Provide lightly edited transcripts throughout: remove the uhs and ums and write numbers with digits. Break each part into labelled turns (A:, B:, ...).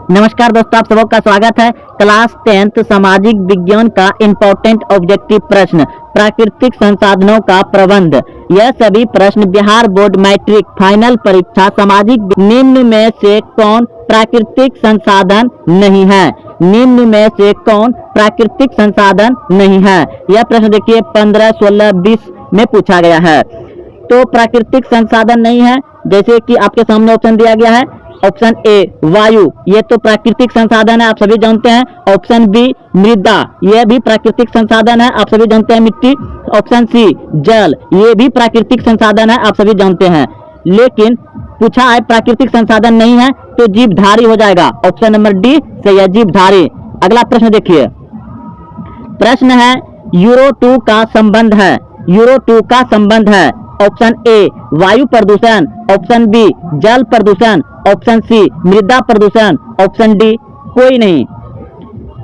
A: नमस्कार दोस्तों, आप सबका स्वागत है। क्लास 10th सामाजिक विज्ञान का इम्पोर्टेंट ऑब्जेक्टिव प्रश्न प्राकृतिक संसाधनों का प्रबंध। यह सभी प्रश्न बिहार बोर्ड मैट्रिक फाइनल परीक्षा सामाजिक निम्न में से कौन प्राकृतिक संसाधन नहीं है। निम्न में से कौन प्राकृतिक संसाधन नहीं है, यह प्रश्न देखिए 15, 16, 20 में पूछा गया है। तो प्राकृतिक संसाधन नहीं है, जैसे कि आपके सामने ऑप्शन दिया गया है। ऑप्शन ए वायु, ये तो प्राकृतिक संसाधन है, आप सभी जानते हैं। ऑप्शन बी मृदा, यह भी प्राकृतिक संसाधन है, आप सभी जानते हैं, मिट्टी। ऑप्शन सी जल, ये भी प्राकृतिक संसाधन है, आप सभी जानते हैं। लेकिन पूछा है प्राकृतिक संसाधन नहीं है, तो जीवधारी हो जाएगा। ऑप्शन नंबर डी सही है, जीवधारी। अगला प्रश्न देखिए, प्रश्न है यूरो 2 का संबंध है। यूरो 2 का संबंध है। ऑप्शन ए वायु प्रदूषण, ऑप्शन बी जल प्रदूषण, ऑप्शन सी मृदा प्रदूषण, ऑप्शन डी कोई नहीं।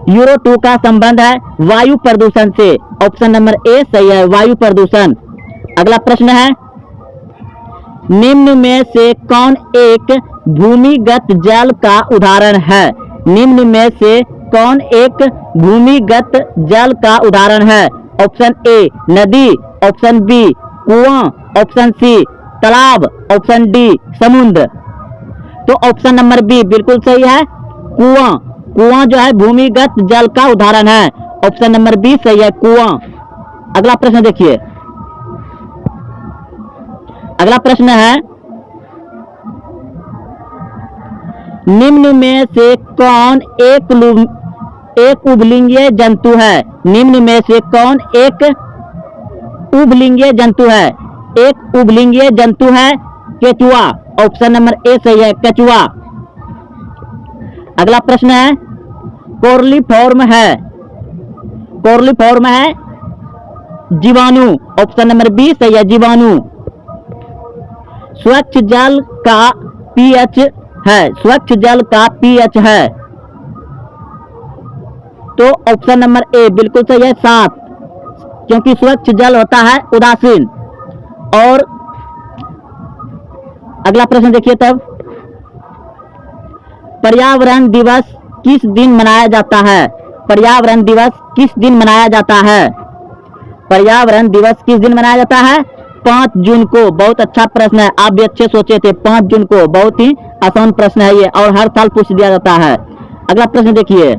A: यूरो 2 का संबंध है वायु प्रदूषण से। ऑप्शन नंबर ए सही है, वायु प्रदूषण। अगला प्रश्न है, निम्न में से कौन एक भूमिगत जल का उदाहरण है। निम्न में से कौन एक भूमिगत जल का उदाहरण है। ऑप्शन ए नदी, ऑप्शन बी कुआं, ऑप्शन सी तालाब, ऑप्शन डी समुद्र। तो ऑप्शन नंबर बी बिल्कुल सही है, कुआं। कुआं जो है भूमिगत जल का उदाहरण है। ऑप्शन नंबर बी सही है, कुआं। अगला प्रश्न देखिए, अगला प्रश्न है, निम्न में से कौन एक उभलिंगीय जंतु है। निम्न में से कौन एक उभलिंगीय जंतु है। एक उभलिंगीय जंतु है केचुआ। ऑप्शन नंबर ए सही है, केचुआ। अगला प्रश्न है, कोर्लीफॉर्म है। कोर्लीफॉर्म है जीवाणु। ऑप्शन नंबर बी सही है, जीवाणु। स्वच्छ जल का पीएच है। स्वच्छ जल का पीएच है, तो ऑप्शन नंबर ए बिल्कुल सही है, 7, क्योंकि स्वच्छ जल होता है उदासीन। और अगला प्रश्न देखिए तब, पर्यावरण दिवस किस दिन मनाया जाता है। पर्यावरण दिवस किस दिन मनाया जाता है। पर्यावरण दिवस किस दिन मनाया जाता है। 5 जून को। बहुत अच्छा प्रश्न है, आप भी अच्छे सोचे थे। 5 जून को, बहुत ही आसान प्रश्न है ये, और हर साल पूछ दिया जाता है। अगला प्रश्न देखिए,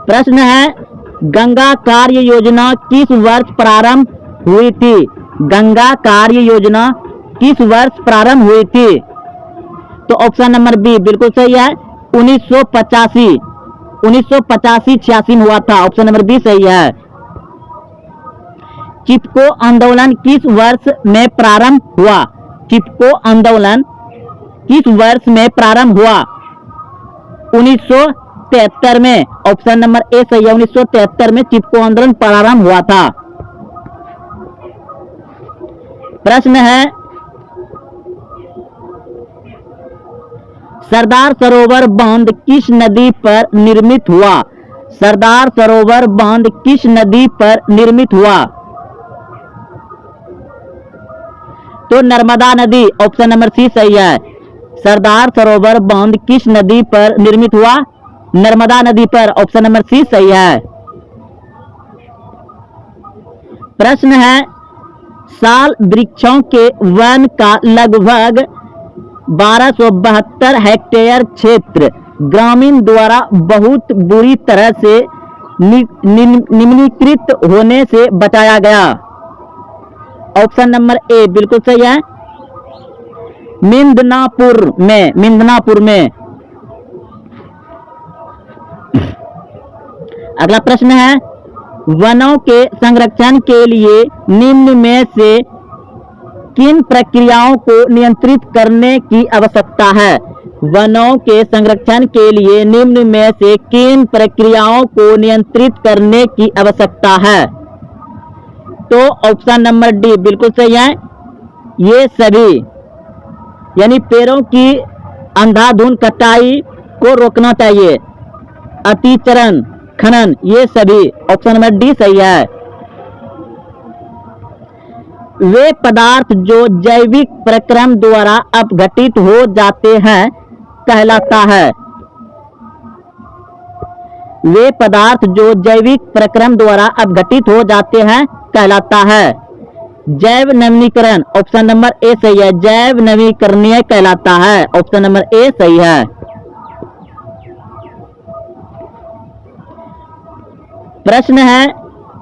A: प्रश्न है, गंगा कार्य योजना किस वर्ष प्रारंभ हुई थी। गंगा कार्य योजना किस वर्ष प्रारंभ हुई थी। तो ऑप्शन नंबर बी बिल्कुल सही है, 1985। 1985-86 में हुआ था। ऑप्शन नंबर बी सही है। चिपको आंदोलन किस वर्ष में प्रारंभ हुआ। चिपको आंदोलन किस वर्ष में प्रारंभ हुआ। 1973 में। ऑप्शन नंबर ए सही है, 1973 में चिपको आंदोलन प्रारंभ हुआ था। प्रश्न है, सरदार सरोवर बांध किस नदी पर निर्मित हुआ। सरदार सरोवर बांध किस नदी पर निर्मित हुआ। तो नर्मदा नदी। ऑप्शन नंबर सी सही है, सरदार सरोवर बांध किस नदी पर निर्मित हुआ। नर्मदा नदी पर। ऑप्शन नंबर सी सही है। प्रश्न है, साल वृक्षों के वन का लगभग 1272 हेक्टेयर क्षेत्र ग्रामीण द्वारा बहुत बुरी तरह से निम्नीकृत होने से बचाया गया। ऑप्शन नंबर ए बिल्कुल सही है, मिदनापुर में। मिदनापुर में। अगला प्रश्न है, वनों के संरक्षण के लिए निम्न में से किन प्रक्रियाओं को नियंत्रित करने की आवश्यकता है। वनों के संरक्षण के लिए निम्न में से किन प्रक्रियाओं को नियंत्रित करने की आवश्यकता है। तो ऑप्शन नंबर डी बिल्कुल सही है, ये सभी, यानी पेड़ों की अंधाधुंध कटाई को रोकना चाहिए, अतिचरण, खनन, ये सभी। ऑप्शन नंबर डी सही है। वे पदार्थ जो जैविक प्रक्रम द्वारा अपघटित हो जाते हैं कहलाता है? वे पदार्थ जो जैविक प्रक्रम द्वारा अपघटित हो जाते हैं कहलाता है? जैव नवीनीकरण, ऑप्शन नंबर ए सही है, जैव नवीकरणीय कहलाता है, ऑप्शन नंबर ए सही है। प्रश्न है,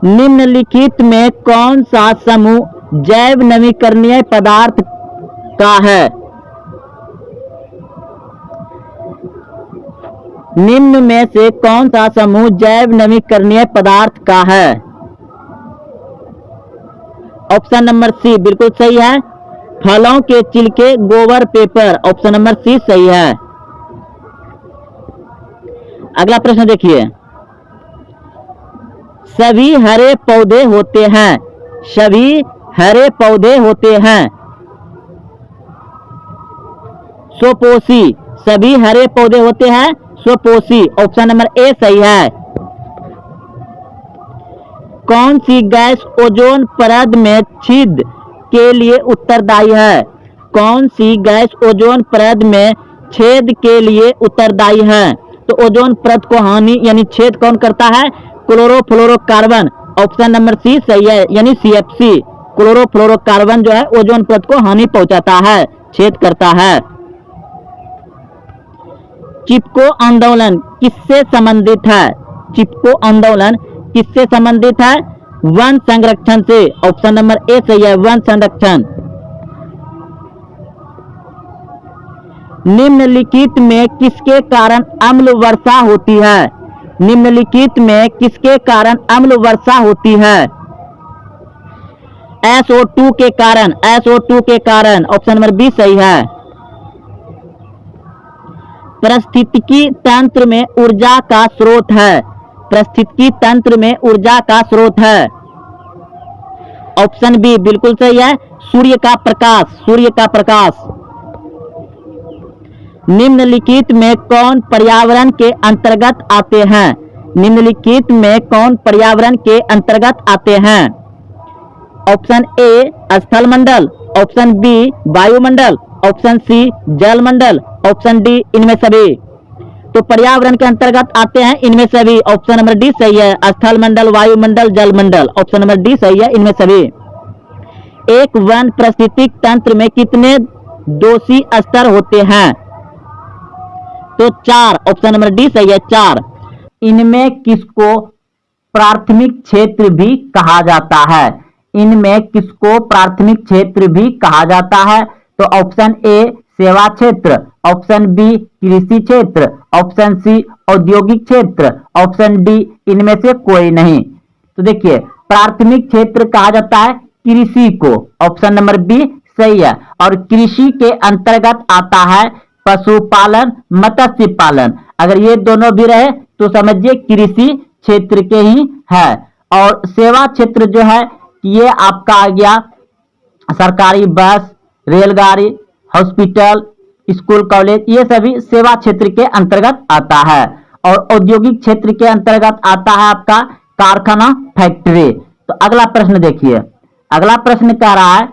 A: निम्नलिखित में कौन सा समूह जैव नवीकरणीय पदार्थ का है? निम्न में से कौन सा समूह जैव नवीकरणीय पदार्थ का है? ऑप्शन नंबर सी बिल्कुल सही है, फलों के छिलके, गोबर, पेपर, ऑप्शन नंबर सी सही है। अगला प्रश्न देखिए, सभी हरे पौधे होते हैं, सभी हरे पौधे होते हैं स्वपोषी, सभी हरे पौधे होते हैं स्वपोषी, ऑप्शन नंबर ए सही है। कौन सी गैस ओजोन परत में छेद के लिए उत्तरदायी है? कौन सी गैस ओजोन परत में छेद के लिए उत्तरदायी है? तो ओजोन परत को हानि यानी छेद कौन करता है? क्लोरोफ्लोरोकार्बन, ऑप्शन नंबर सी सही है, यानी CFC, क्लोरोफ्लोरोकार्बन जो है ओजोन परत को हानि पहुंचाता है, छेद करता है। चिपको आंदोलन किससे संबंधित है? चिपको आंदोलन किससे संबंधित है? वन संरक्षण से, ऑप्शन नंबर ए सही है, वन संरक्षण। निम्नलिखित में किसके कारण अम्ल वर्षा होती है? निम्नलिखित में किसके कारण अम्ल वर्षा होती है? SO2 के कारण, SO2 के कारण, ऑप्शन नंबर बी सही है। पारिस्थितिकी तंत्र में ऊर्जा का स्रोत है, पारिस्थितिकी तंत्र में ऊर्जा का स्रोत है, ऑप्शन बी बिल्कुल सही है, सूर्य का प्रकाश, सूर्य का प्रकाश। निम्नलिखित में कौन पर्यावरण के अंतर्गत आते हैं? निम्नलिखित में कौन पर्यावरण के अंतर्गत आते हैं? ऑप्शन ए स्थलमंडल, ऑप्शन बी वायुमंडल, ऑप्शन सी जलमंडल, ऑप्शन डी इनमें सभी। तो पर्यावरण के अंतर्गत आते हैं इनमें सभी, ऑप्शन नंबर डी सही है, स्थलमंडल, वायुमंडल, जलमंडल, ऑप्शन नंबर डी सही है, इनमें सभी। एक वन पारिस्थितिक तंत्र में कितने दोषी स्तर होते हैं? तो 4, ऑप्शन नंबर डी सही है, 4। इनमें किसको प्राथमिक क्षेत्र भी कहा जाता है? इनमें किसको प्राथमिक क्षेत्र भी कहा जाता है? तो ऑप्शन ए सेवा क्षेत्र, ऑप्शन बी कृषि क्षेत्र, ऑप्शन सी औद्योगिक क्षेत्र, ऑप्शन डी इनमें से कोई नहीं। तो देखिए प्राथमिक क्षेत्र कहा जाता है कृषि को, ऑप्शन नंबर बी सही है। और कृषि के अंतर्गत आता है पशुपालन, मत्स्य पालन, अगर ये दोनों भी रहे तो समझिए कृषि क्षेत्र के ही है। और सेवा क्षेत्र जो है ये आपका आ गया सरकारी बस, रेलगाड़ी, हॉस्पिटल, स्कूल, कॉलेज, ये सभी सेवा क्षेत्र के अंतर्गत आता है। और औद्योगिक क्षेत्र के अंतर्गत आता है आपका कारखाना, फैक्ट्री। तो अगला प्रश्न देखिए, अगला प्रश्न कह रहा है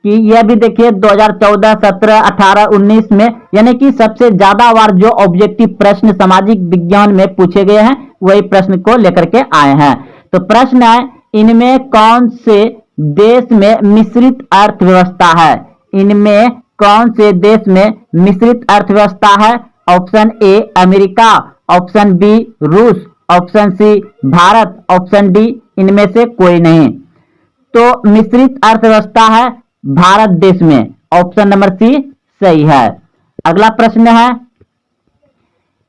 A: कि यह भी देखिए 2014, 17, 18, 19 में यानी कि सबसे ज्यादा बार जो ऑब्जेक्टिव प्रश्न सामाजिक विज्ञान में पूछे गए हैं वही प्रश्न को लेकर के आए हैं। तो प्रश्न है, इनमें कौन से देश में मिश्रित अर्थव्यवस्था है? इनमें कौन से देश में मिश्रित अर्थव्यवस्था है? Option A America, option B रूस, option C Bharat, option D इनमें से कोई नहीं। तो मिश्रित अर्थव्यवस्था है भारत देश में, ऑप्शन नंबर सी सही है। अगला प्रश्न है,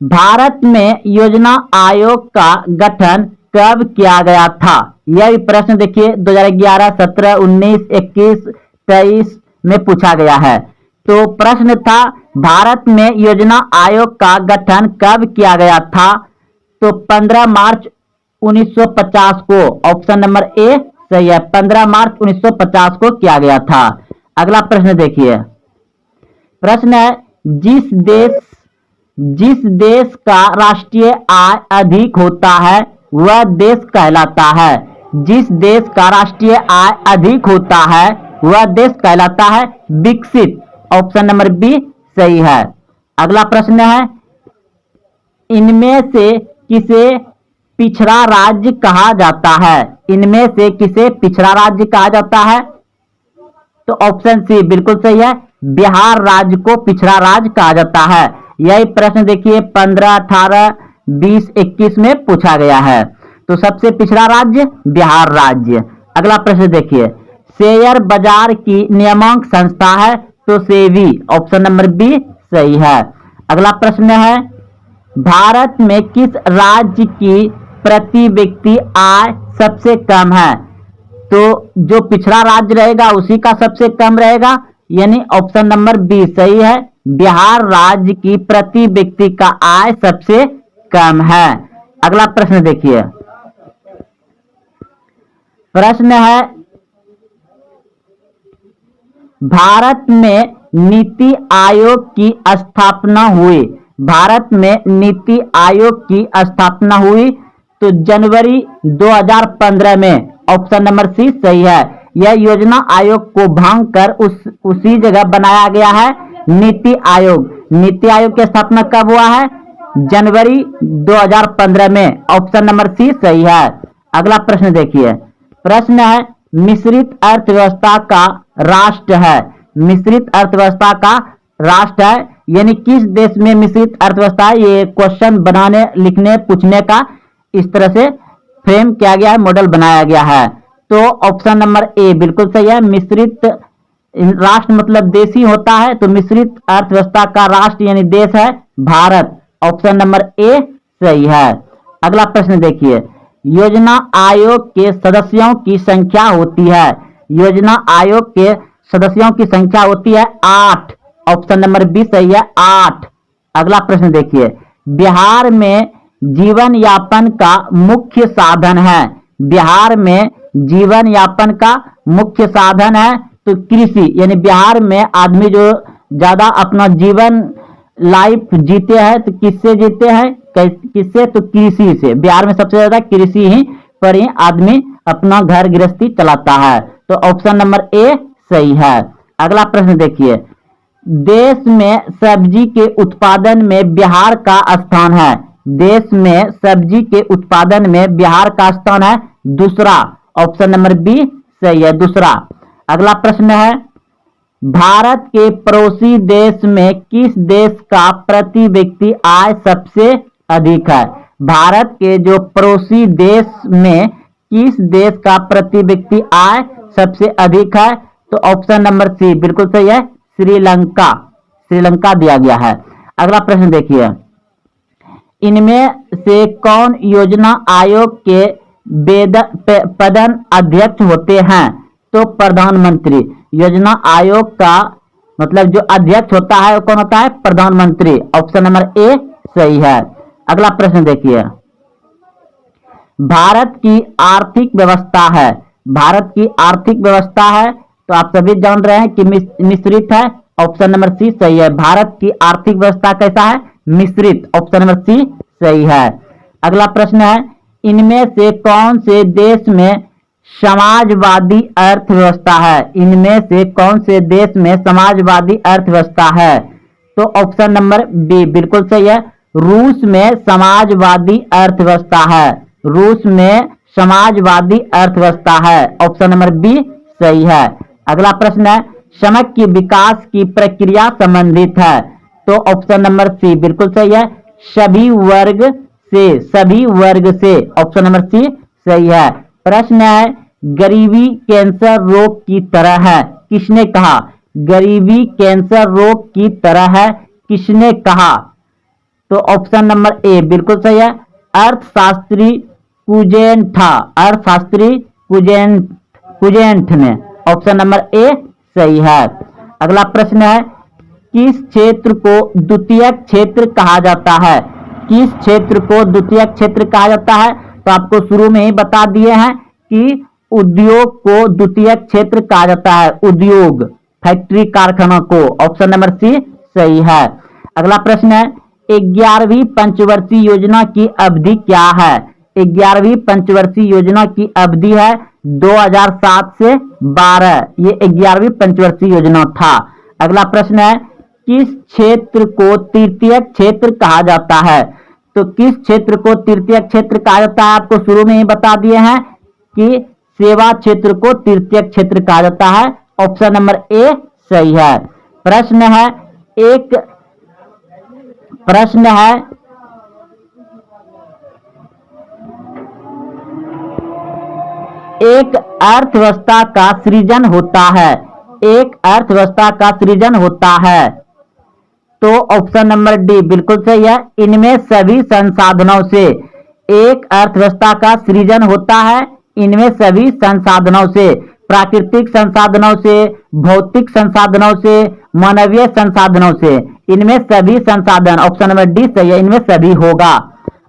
A: भारत में योजना आयोग का गठन कब किया गया था? यह भी प्रश्न देखिए 2011, 17, 19, 21, 23 में पूछा गया है। तो प्रश्न था भारत में योजना आयोग का गठन कब किया गया था? तो 15 मार्च 1950 को, ऑप्शन नंबर ए सही है, 15 मार्च 1950 को किया गया था। अगला प्रश्न देखिए, प्रश्न है, जिस देश का राष्ट्रीय आय अधिक होता है वह देश कहलाता है। जिस देश का राष्ट्रीय आय अधिक होता है वह देश कहलाता है विकसित, ऑप्शन नंबर बी सही है। अगला प्रश्न है, इनमें से किसे पिछड़ा राज्य कहा जाता है? इनमें से किसे पिछड़ा राज्य कहा जाता है? तो ऑप्शन सी बिल्कुल सही है, बिहार राज्य को पिछड़ा राज्य कहा जाता है। यही प्रश्न देखिए 15, 18, 20, 21 में पूछा गया है। तो सबसे पिछड़ा राज्य बिहार राज्य। अगला प्रश्न देखिए, शेयर बाजार की नियामक संस्था है तो सेबी, ऑप्शन नंबर बी सही है। अगला प्रश्न है, भारत में किस राज्य की प्रति व्यक्ति आय सबसे कम है? तो जो पिछड़ा राज्य रहेगा उसी का सबसे कम रहेगा, यानी ऑप्शन नंबर बी सही है, बिहार राज्य की प्रति व्यक्ति का आय सबसे कम है। अगला प्रश्न देखिए, प्रश्न है, भारत में नीति आयोग की स्थापना हुई। भारत में नीति आयोग की स्थापना हुई तो जनवरी 2015 में, ऑप्शन नंबर सी सही है। यह योजना आयोग को भांग कर उसी जगह बनाया गया है नीति आयोग। नीति आयोग की स्थापना कब हुआ है? जनवरी 2015 में, ऑप्शन नंबर सी सही है। अगला प्रश्न देखिए, प्रश्न है, मिश्रित अर्थव्यवस्था का राष्ट्र है। मिश्रित अर्थव्यवस्था का राष्ट्र है, यानी किस देश में मिश्रित अर्थव्यवस्था है? ये क्वेश्चन बनाने, लिखने, पूछने का इस तरह से फ्रेम किया गया है, मॉडल बनाया गया है। तो ऑप्शन नंबर ए बिल्कुल सही है, मिश्रित राष्ट्र मतलब देशी होता है, तो मिश्रित अर्थव्यवस्था का राष्ट्र यानी देश है भारत, ऑप्शन नंबर ए सही है। अगला प्रश्न देखिए, योजना आयोग के सदस्यों की संख्या होती है। योजना आयोग के सदस्यों की संख्या होती है 8, ऑप्शन नंबर बी सही है 8। अगला प्रश्न देखिए, बिहार में जीवन यापन का मुख्य साधन है। बिहार में जीवन यापन का मुख्य साधन है तो कृषि, यानी बिहार में आदमी जो ज्यादा अपना जीवन लाइफ जीते हैं तो किससे जीते हैं? किससे? तो कृषि से। बिहार में सबसे ज्यादा कृषि ही पर ही आदमी अपना घर गृहस्थी चलाता है, तो ऑप्शन नंबर ए सही है। अगला प्रश्न देखिए, देश में सब्जी के उत्पादन में बिहार का स्थान है। देश में सब्जी के उत्पादन में बिहार का स्थान है दूसरा, ऑप्शन नंबर बी सही है, दूसरा। अगला प्रश्न है, भारत के पड़ोसी देश में किस देश का प्रति व्यक्ति आय सबसे अधिक है? भारत के जो पड़ोसी देश में किस देश का प्रति व्यक्ति आय सबसे अधिक है? तो ऑप्शन नंबर सी बिल्कुल सही है, श्रीलंका। श्रीलंका दिया गया है। अगला प्रश्न देखिए, इनमें से कौन योजना आयोग के पदन अध्यक्ष होते हैं? तो प्रधानमंत्री। योजना आयोग का मतलब जो अध्यक्ष होता है वो कौन होता है? प्रधानमंत्री, ऑप्शन नंबर ए सही है। अगला प्रश्न देखिए, भारत की आर्थिक व्यवस्था है। भारत की आर्थिक व्यवस्था है तो आप सभी जान रहे हैं कि मिश्रित है, ऑप्शन नंबर सी सही है। भारत की आर्थिक व्यवस्था कैसा है? मिश्रित, ऑप्शन नंबर सी सही है। अगला प्रश्न है, इनमें से कौन से देश में समाजवादी अर्थव्यवस्था है? इनमें से कौन से देश में समाजवादी अर्थव्यवस्था है? तो ऑप्शन नंबर बी बिल्कुल सही है, रूस में समाजवादी अर्थव्यवस्था है। रूस में समाजवादी अर्थव्यवस्था है, ऑप्शन नंबर बी सही है। अगला प्रश्न है, समग्र विकास की प्रक्रिया संबंधित है। तो ऑप्शन नंबर सी बिल्कुल सही है, सभी वर्ग से, सभी वर्ग से, ऑप्शन नंबर सी सही है। प्रश्न है, गरीबी कैंसर रोग की तरह है, किसने कहा? गरीबी कैंसर रोग की तरह है, किसने कहा? तो ऑप्शन नंबर ए बिल्कुल सही है, अर्थशास्त्री कुजेंठा। अर्थशास्त्री कुजेंठ ने, ऑप्शन नंबर ए सही है। अगला प्रश्न है, किस क्षेत्र को द्वितीयक क्षेत्र कहा जाता है? किस क्षेत्र को द्वितीयक क्षेत्र कहा जाता है? तो आपको शुरू में ही बता दिए हैं कि उद्योग को द्वितीयक क्षेत्र कहा जाता है, उद्योग, फैक्ट्री, कारखाना को, ऑप्शन नंबर सी सही है। अगला प्रश्न है, 11वीं पंचवर्षीय योजना की अवधि क्या है? 11वीं पंचवर्षीय योजना की अवधि है 2007 से 12, ये 11वीं पंचवर्षीय योजना था। अगला प्रश्न है, किस क्षेत्र को तृतीयक क्षेत्र कहा जाता है? तो किस क्षेत्र को तृतीयक क्षेत्र कहा जाता है? आपको शुरू में ही बता दिए हैं कि सेवा क्षेत्र को तृतीयक क्षेत्र कहा जाता है। ऑप्शन नंबर ए सही है। प्रश्न है एक अर्थव्यवस्था का सृजन होता है। एक अर्थव्यवस्था का सृजन होता है। तो ऑप्शन नंबर डी बिल्कुल सही है। इनमें सभी संसाधनों से। एक अर्थव्यवस्था का सृजन होता है इनमें सभी संसाधनों से, प्राकृतिक संसाधनों से, भौतिक संसाधनों से, मानवीय संसाधनों से। इनमें सभी संसाधन, ऑप्शन नंबर डी सही है, इनमें सभी होगा।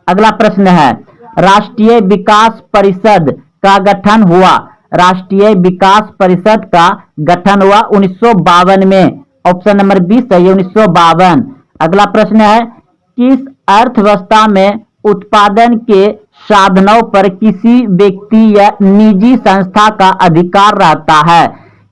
A: अगला प्रश्न है, राष्ट्रीय विकास परिषद का गठन हुआ। राष्ट्रीय विकास परिषद का गठन हुआ 1952 में। ऑप्शन नंबर बी सही है, 1952। अगला प्रश्न है, किस अर्थव्यवस्था में उत्पादन के साधनों पर किसी व्यक्ति या निजी संस्था का अधिकार रहता है?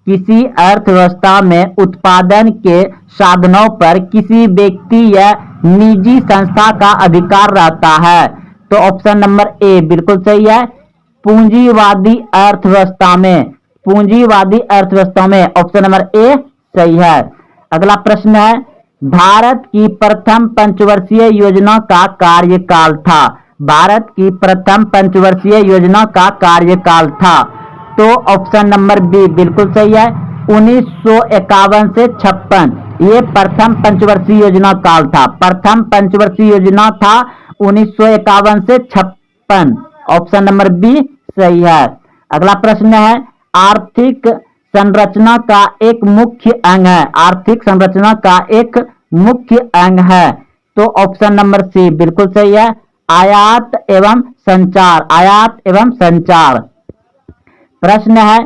A: किसी अर्थव्यवस्था में उत्पादन के साधनों पर किसी व्यक्ति या निजी संस्था का अधिकार रहता है? तो ऑप्शन नंबर ए बिल्कुल सही है, पूंजीवादी अर्थव्यवस्था में। पूंजीवादी अर्थव्यवस्था में ऑप्शन नंबर ए सही है। अगला प्रश्न है, भारत की प्रथम पंचवर्षीय योजना का कार्यकाल था। भारत की प्रथम पंचवर्षीय योजना का कार्यकाल था। तो ऑप्शन नंबर बी बिल्कुल सही है, 1951 से 56 ये प्रथम पंचवर्षीय योजना काल था। प्रथम पंचवर्षीय योजना था 1951 से 56। ऑप्शन नंबर बी सही है। अगला प्रश्न है, आर्थिक संरचना का एक मुख्य अंग है। आर्थिक संरचना का एक मुख्य अंग है। तो ऑप्शन नंबर सी बिल्कुल सही है, आयात एवं संचार। आयात एवं संचार। प्रश्न है,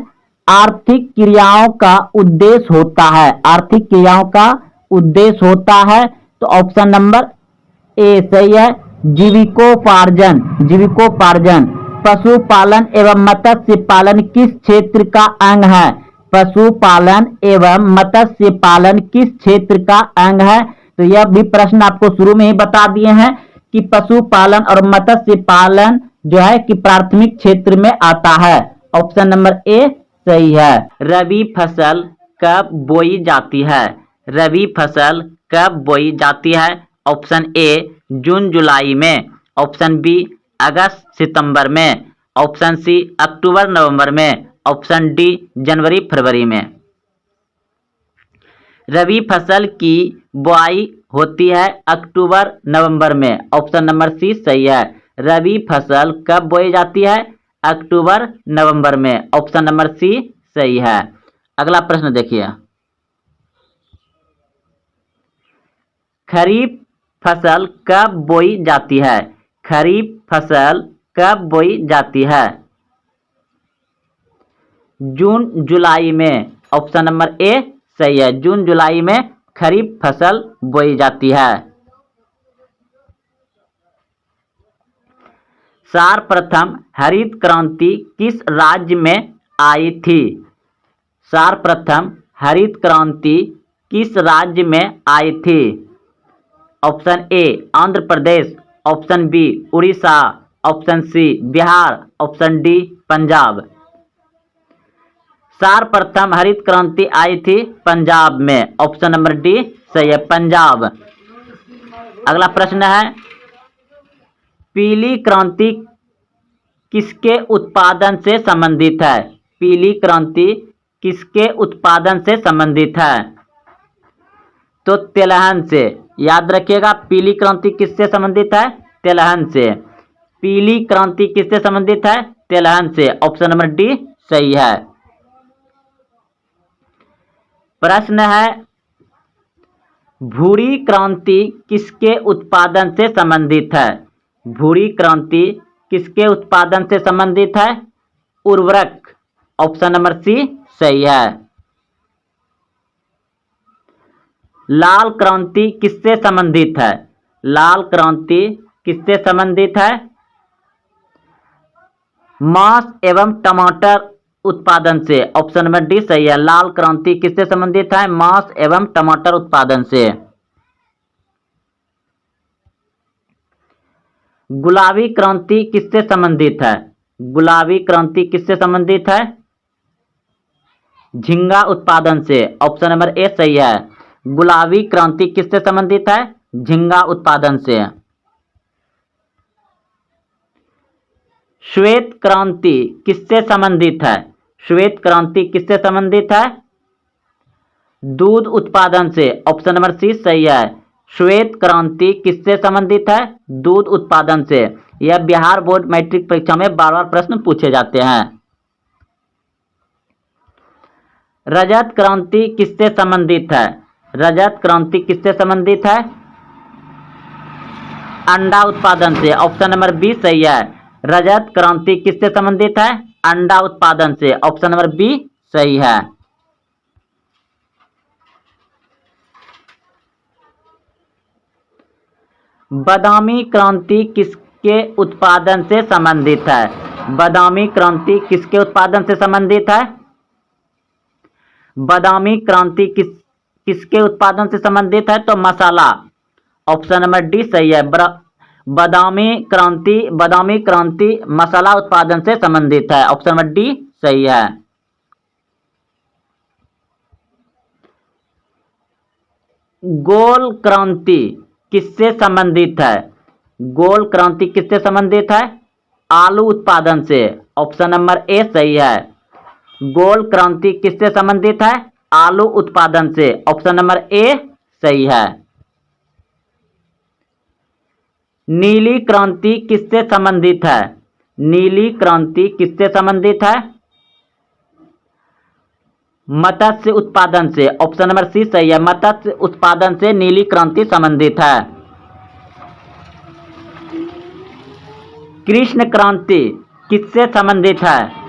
A: आर्थिक क्रियाओं का उद्देश्य होता है। आर्थिक क्रियाओं का उद्देश्य होता है। तो ऑप्शन नंबर ए सही है, जीविकोपार्जन। जीविकोपार्जन। पशुपालन एवं मत्स्य पालन किस क्षेत्र का अंग है? पशुपालन एवं मत्स्य पालन किस क्षेत्र का अंग है? तो यह भी प्रश्न आपको शुरू में ही बता दिए हैं कि पशुपालन और मत्स्य पालन जो है कि प्राथमिक क्षेत्र में आता है। ऑप्शन नंबर ए सही है। रबी फसल कब बोई जाती है? रबी फसल कब बोई जाती है? ऑप्शन ए जून जुलाई में। ऑप्शन बी अगस्त सितंबर में। ऑप्शन सी अक्टूबर नवंबर में। ऑप्शन डी जनवरी फरवरी में। रबी फसल की बुआई होती है अक्टूबर नवंबर में। ऑप्शन नंबर सी सही है। रबी फसल कब बोई जाती है? अक्टूबर नवंबर में। ऑप्शन नंबर सी सही है। अगला प्रश्न देखिए, खरीफ फसल कब बोई जाती है? खरीफ फसल कब बोई जाती है? जून जुलाई में। ऑप्शन नंबर ए सही है, जून जुलाई में खरीफ फसल बोई जाती है। सर्वप्रथम हरित क्रांति किस राज्य में आई थी? सर्वप्रथम हरित क्रांति किस राज्य में आई थी? Option A Andhra Pradesh. Option B Orissa. Option C Bihar. Option D Punjab. सर्वप्रथम हरित क्रांति आई थी पंजाब में। ऑप्शन नंबर डी सही है, पंजाब। अगला प्रश्न है, पीली क्रांति किसके उत्पादन से संबंधित है? पीली क्रांति किसके उत्पादन से संबंधित है? तो तिलहन से। याद रखिएगा, पीली क्रांति किससे संबंधित है? तिलहन से। पीली क्रांति किससे संबंधित है? तिलहन से। ऑप्शन नंबर डी सही है। प्रश्न है, भूरी क्रांति किसके उत्पादन से संबंधित है? भूरी क्रांति किसके उत्पादन से संबंधित है? उर्वरक। ऑप्शन नंबर सी सही है। लाल क्रांति किससे संबंधित है? लाल क्रांति किससे संबंधित है? मांस एवं टमाटर उत्पादन से। ऑप्शन नंबर डी सही है। लाल क्रांति किससे संबंधित है? मांस एवं टमाटर उत्पादन से। गुलाबी क्रांति किससे संबंधित है? गुलाबी क्रांति किससे संबंधित है? झींगा उत्पादन से। ऑप्शन नंबर ए सही है। गुलाबी क्रांति किससे संबंधित है? झींगा उत्पादन से। श्वेत क्रांति किससे संबंधित है? श्वेत क्रांति किससे संबंधित है? दूध उत्पादन से। ऑप्शन नंबर सी सही है। श्वेत क्रांति किससे संबंधित है? दूध उत्पादन से। यह बिहार बोर्ड मैट्रिक परीक्षा में बार बार प्रश्न पूछे जाते हैं। रजत क्रांति किससे संबंधित है? रजत क्रांति किससे संबंधित है? अंडा उत्पादन से। ऑप्शन नंबर बी सही है। रजत क्रांति किससे संबंधित है? अंडा उत्पादन से। ऑप्शन नंबर बी सही है। बादामी क्रांति किसके उत्पादन से संबंधित है? बादामी क्रांति किसके उत्पादन से संबंधित है? बादामी क्रांति किसके उत्पादन से संबंधित है? तो मसाला। ऑप्शन नंबर डी सही है। बादामी क्रांति मसाला उत्पादन से संबंधित है। ऑप्शन नंबर डी सही है। गोल क्रांति किससे संबंधित है? गोल क्रांति किससे संबंधित है? आलू उत्पादन से। ऑप्शन नंबर ए सही है। गोल क्रांति किससे संबंधित है? आलू उत्पादन से। ऑप्शन नंबर ए सही है। नीली क्रांति किससे संबंधित है? नीली क्रांति किससे संबंधित है? मत्स्य उत्पादन से। ऑप्शन नंबर सी सही है। मत्स्य उत्पादन से नीली क्रांति संबंधित है। कृष्ण क्रांति किससे संबंधित है?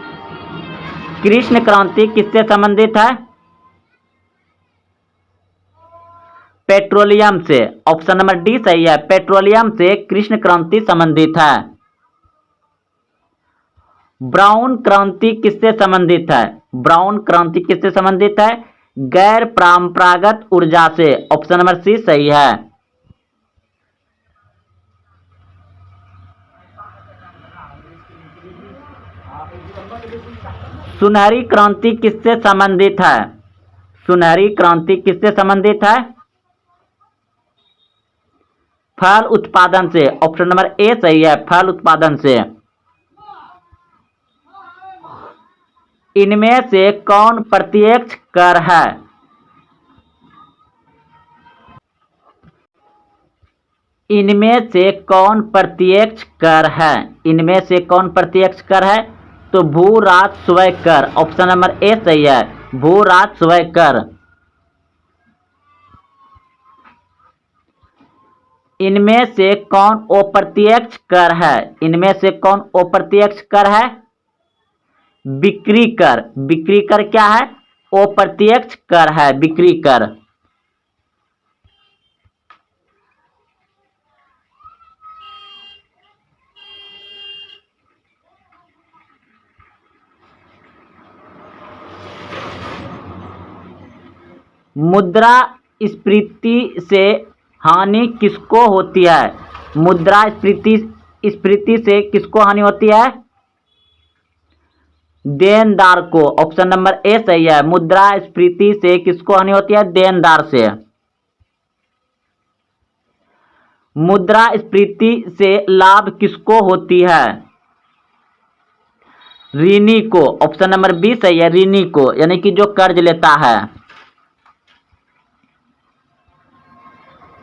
A: कृष्ण क्रांति किससे संबंधित है? पेट्रोलियम से। ऑप्शन नंबर डी सही है। पेट्रोलियम से कृष्ण क्रांति संबंधित है। ब्राउन क्रांति किससे संबंधित है? ब्राउन क्रांति किससे संबंधित है? गैर परंपरागत ऊर्जा से। ऑप्शन नंबर सी सही है। सुनहरी क्रांति किससे संबंधित है? सुनहरी क्रांति किससे संबंधित है? फल उत्पादन से। ऑप्शन नंबर ए सही है। फल उत्पादन से। इनमें से कौन प्रत्यक्ष कर है? इनमें से कौन प्रत्यक्ष कर है? इनमें से कौन प्रत्यक्ष कर है? तो भू राजस्व कर। ऑप्शन नंबर ए सही है। भू राजस्व कर। इनमें से कौन अप्रत्यक्ष कर है? इनमें से कौन अप्रत्यक्ष कर है? बिक्री कर। बिक्री कर क्या है? अप्रत्यक्ष कर है। बिक्री कर। मुद्रास्फीति से हानि किसको होती है? मुद्रास्फीति से किसको हानि होती है? देनदार को। ऑप्शन नंबर ए सही है। मुद्रास्फीति से किसको हानि होती है? देनदार से। मुद्रास्फीति से लाभ किसको होती है? ऋणी को। ऑप्शन नंबर बी सही है। ऋणी को, यानी कि जो कर्ज लेता है।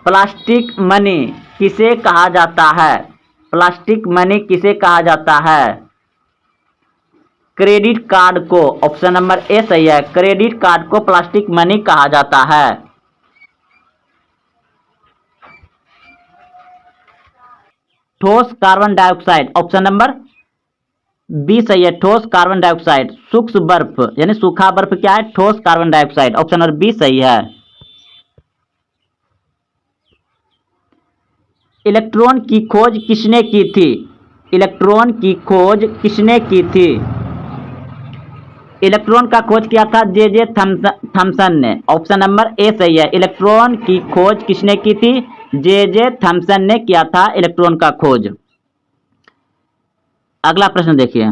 A: प्लास्टिक मनी किसे कहा जाता है? प्लास्टिक मनी किसे कहा जाता है? क्रेडिट कार्ड को। ऑप्शन नंबर ए सही है। क्रेडिट कार्ड को प्लास्टिक मनी कहा जाता है। ठोस carbon dioxide. Option number B सही है। ठोस कार्बन डाइऑक्साइड। सूक्ष्म बर्फ यानी सूखा बर्फ क्या है? ठोस carbon dioxide. Option number B सही है। इलेक्ट्रॉन की खोज किसने की थी? इलेक्ट्रॉन की खोज किसने की थी? इलेक्ट्रॉन का खोज किया था जे थॉमसन ने। ऑप्शन नंबर ए सही है। इलेक्ट्रॉन की खोज किसने की थी? जे थॉमसन ने किया था इलेक्ट्रॉन का खोज। अगला प्रश्न देखिए,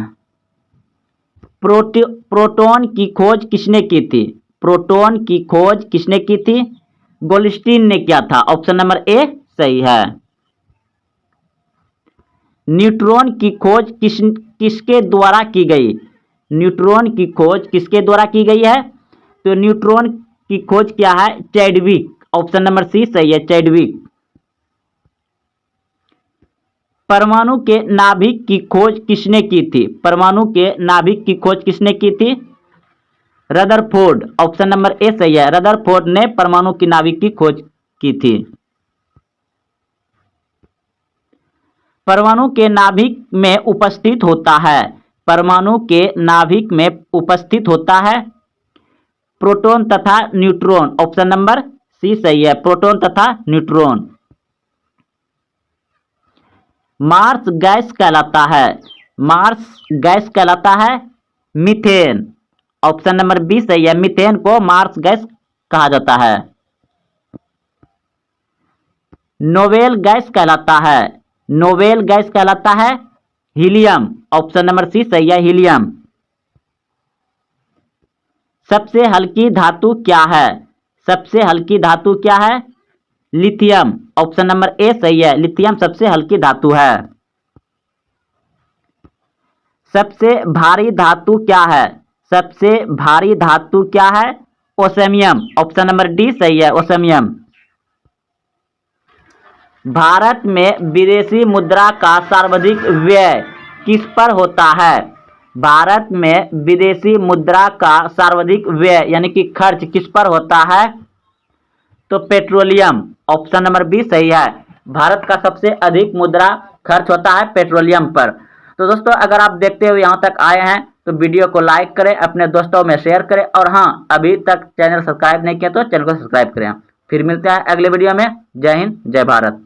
A: प्रोटॉन की खोज किसने की थी? प्रोटॉन की खोज किसने की थी? गोल्डस्टीन ने किया था। ऑप्शन नंबर ए सही है। न्यूट्रॉन की खोज किसके द्वारा की गई? न्यूट्रॉन की खोज किसके द्वारा की गई है? तो न्यूट्रॉन की खोज क्या है? चैडविक। ऑप्शन नंबर सी सही है, चैडविक। परमाणु के नाभिक की खोज किसने की थी? परमाणु के नाभिक की खोज किसने की थी? रदरफोर्ड। ऑप्शन नंबर ए सही है, रदरफोर्ड ने परमाणु की नाभिक की खोज की थी। परमाणु के नाभिक में उपस्थित होता है, परमाणु के नाभिक में उपस्थित होता है प्रोटॉन तथा न्यूट्रॉन। ऑप्शन नंबर सी सही है, प्रोटॉन तथा न्यूट्रॉन। मार्स गैस कहलाता है, मार्स गैस कहलाता है मीथेन। ऑप्शन नंबर बी सही है, मीथेन को मार्स गैस कहा जाता है। नोवेल गैस कहलाता है, नोवेल गैस कहलाता है हीलियम। ऑप्शन नंबर सी सही है, हीलियम। सबसे हल्की धातु क्या है? सबसे हल्की धातु क्या है? लिथियम। ऑप्शन नंबर ए सही है, लिथियम सबसे हल्की धातु है। सबसे भारी धातु क्या है? सबसे भारी धातु क्या है? ओसेमियम। ऑप्शन नंबर डी सही है, ओसेमियम। भारत में विदेशी मुद्रा का सर्वाधिक व्यय किस पर होता है? भारत में विदेशी मुद्रा का सर्वाधिक व्यय यानी कि खर्च किस पर होता है? तो पेट्रोलियम। ऑप्शन नंबर बी सही है, भारत का सबसे अधिक मुद्रा खर्च होता है पेट्रोलियम पर। तो दोस्तों, अगर आप देखते हुए यहाँ तक आए हैं तो वीडियो को लाइक करें, अपने दोस्तों में शेयर करें, और हाँ, अभी तक चैनल सब्सक्राइब नहीं किया तो चैनल को सब्सक्राइब करें। फिर मिलते हैं अगले वीडियो में। जय हिंद, जय भारत।